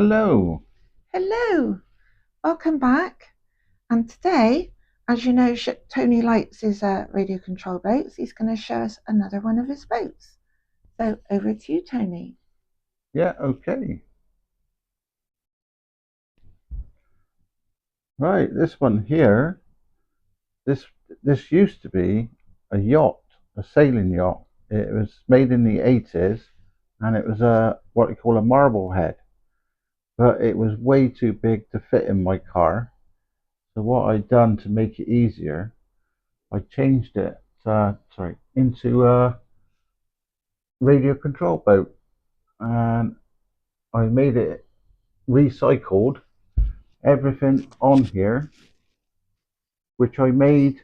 Hello. Hello, welcome back. And today, as you know, Tony likes his radio control boats. He's going to show us another one of his boats. So over to you, Tony. Yeah, okay. Right, this one here, this this used to be a yacht, a sailing yacht. It was made in the 80s and it was a what you call a marble head. But it was way too big to fit in my car. So what I done to make it easier, I changed it into a radio control boat and I made it recycled everything on here, which I made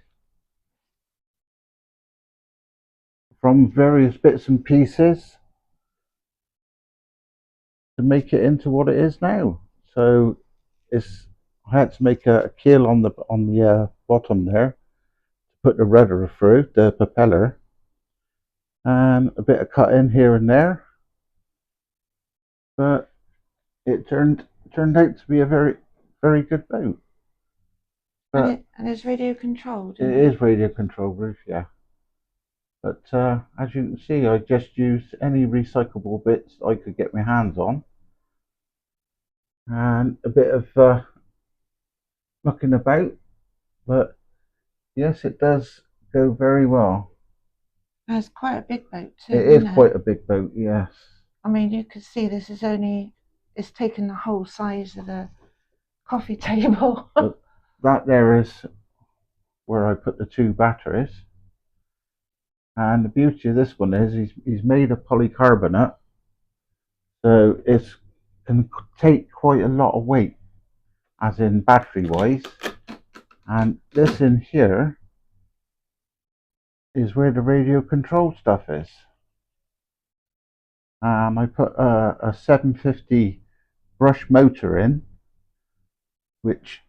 from various bits and pieces to make it into what it is now. So it's I had to make a keel on the bottom there to put the rudder through the propeller, and a bit of cutting here and there. But it turned out to be a very good boat. But And it's radio controlled, it isn't it? is radio controlled, Ruth, yeah. But as you can see, I just used any recyclable bits I could get my hands on, and a bit of mucking about. But yes, it does go very well. It's quite a big boat too, It is isn't it? quite a big boat, yes. I mean, you can see this is it's taken the whole size of the coffee table. But that there is where I put the two batteries. And the beauty of this one is he's made of polycarbonate, so it can take quite a lot of weight, as in battery wise. And this in here is where the radio control stuff is. I put a 750 brush motor in, which,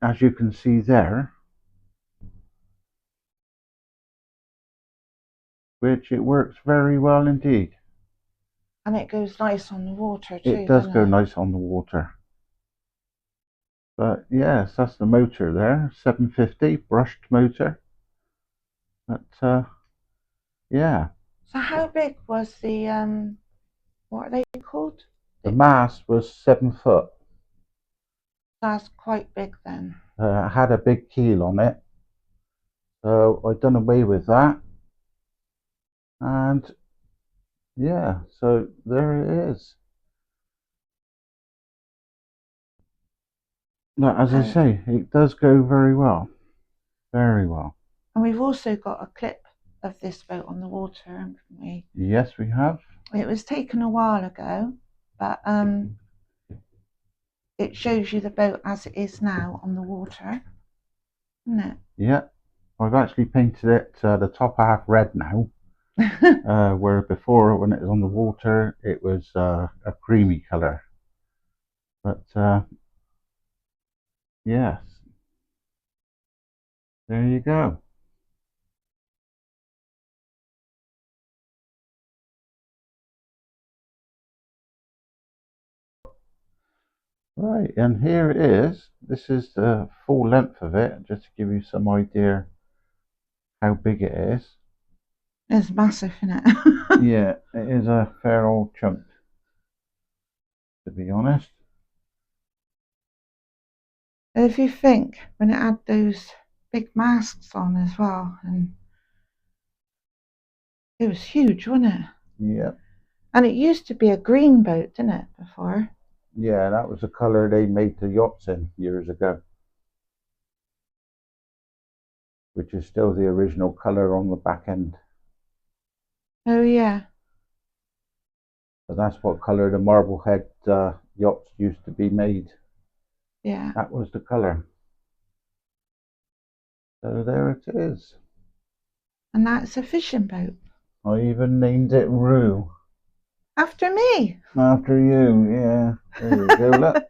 as you can see there, which it works very well indeed. And it goes nice on the water too, It does doesn't go it? nice on the water. But yes, that's the motor there, 750 brushed motor. But yeah. So how big was the what are they called? The mast was 7 foot. That's quite big then. Had a big keel on it, so I done away with that. And yeah, so there it is. Now, as I say, it does go very well, very well. And we've also got a clip of this boat on the water, haven't we? Yes, we have. It was taken a while ago, but it shows you the boat as it is now on the water, isn't it? Yeah, I've actually painted it the top half red now, where before when it was on the water it was a creamy colour. But yes, there you go. Right, and here it is. This is the full length of it, just to give you some idea how big it is. It's massive, isn't it? Yeah, it is a fair old chunk, to be honest. If you think when it had those big masks on as well, and it was huge, wasn't it? Yeah. And it used to be a green boat, didn't it, before? Yeah, that was the colour they made the yachts in years ago, which is still the original colour on the back end. Oh yeah. But that's what colour the Marblehead yachts used to be made. Yeah. That was the colour. So there it is. And that's a fishing boat. I even named it Rue. After me. After you, yeah. There you go, look.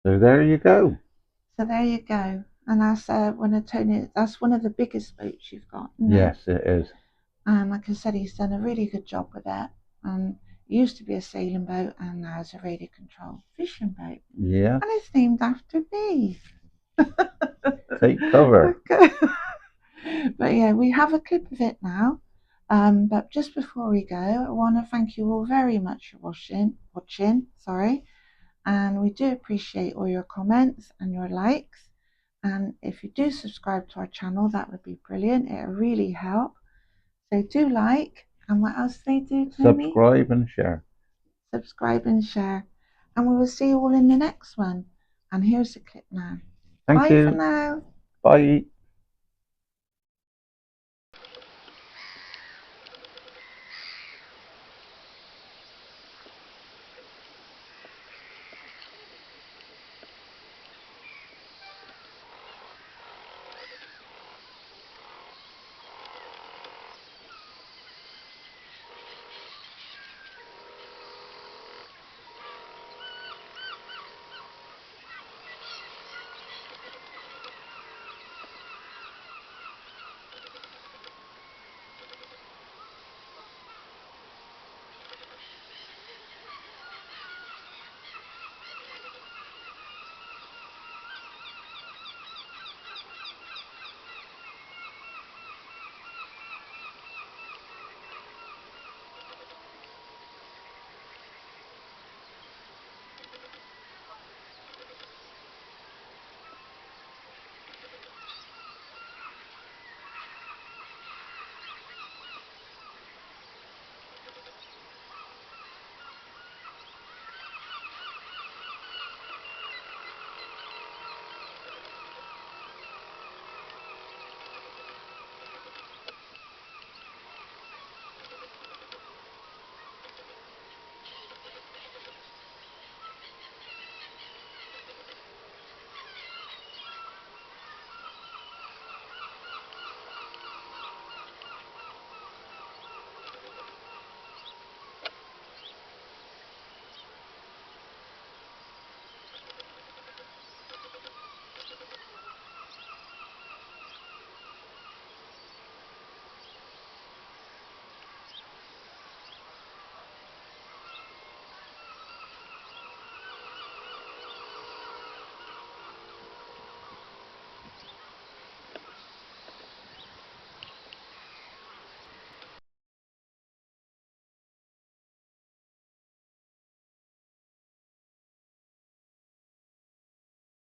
So there you go. So there you go. And that's one of the biggest boats you've got. Yes, it is. And like I said, he's done a really good job with it. And it used to be a sailing boat, and now it's a radio control fishing boat. Yeah. And it's named after me. Take cover. Okay. But yeah, we have a clip of it now. But just before we go, I want to thank you all very much for watching. Sorry, and we do appreciate all your comments and your likes. And if you do subscribe to our channel, that would be brilliant. It will really help. So do like, and what else do they do, Tony? Subscribe and share. Subscribe and share. And we will see you all in the next one. And here's the clip now. Thank Bye you. for now. Bye.